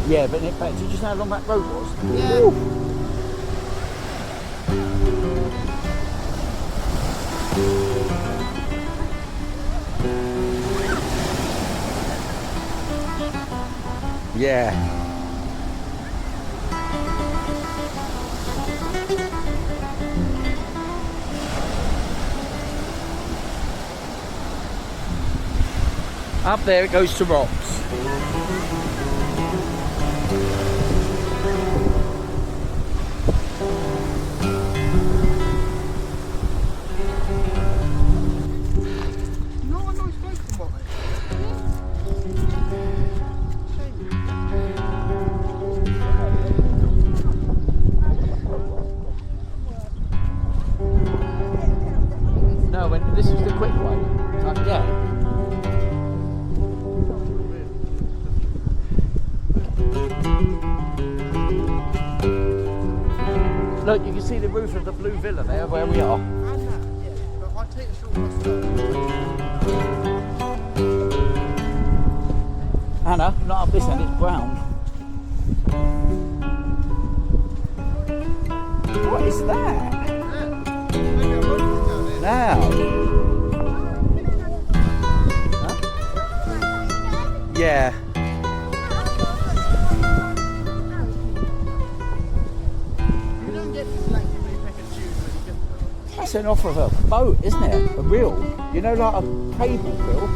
Yeah, but in fact, did you know how long that road was? Yeah. Woo. Yeah. Up there it goes to rocks. No, when this is the quick way. Like, yeah. Look, you can see the roof of the blue villa there where we are. I'll take a short bus. Anna, not up this end, it's brown. What is that? Now. Huh? Yeah. You don't get like you pick and choose when you get them. That's an off of a boat, isn't it? A reel. You know, like a cable reel.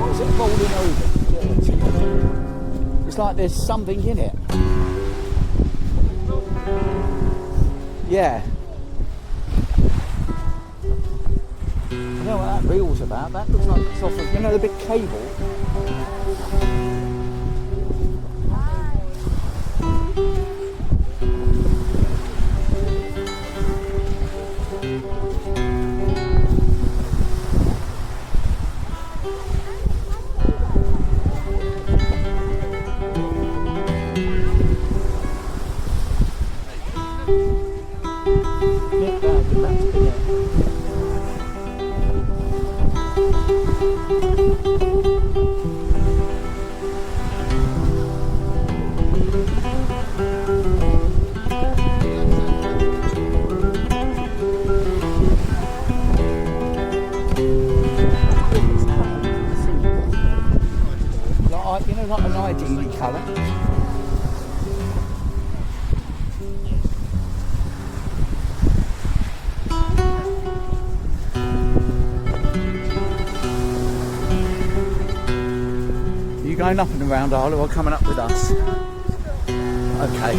What's it rolling over? It's like there's something in it. Yeah. I don't know what that reel's about. That looks like it's off of, you know, the big cable. You know, like an ID colour. Are you going up and around, Arlo, or coming up with us? Okay.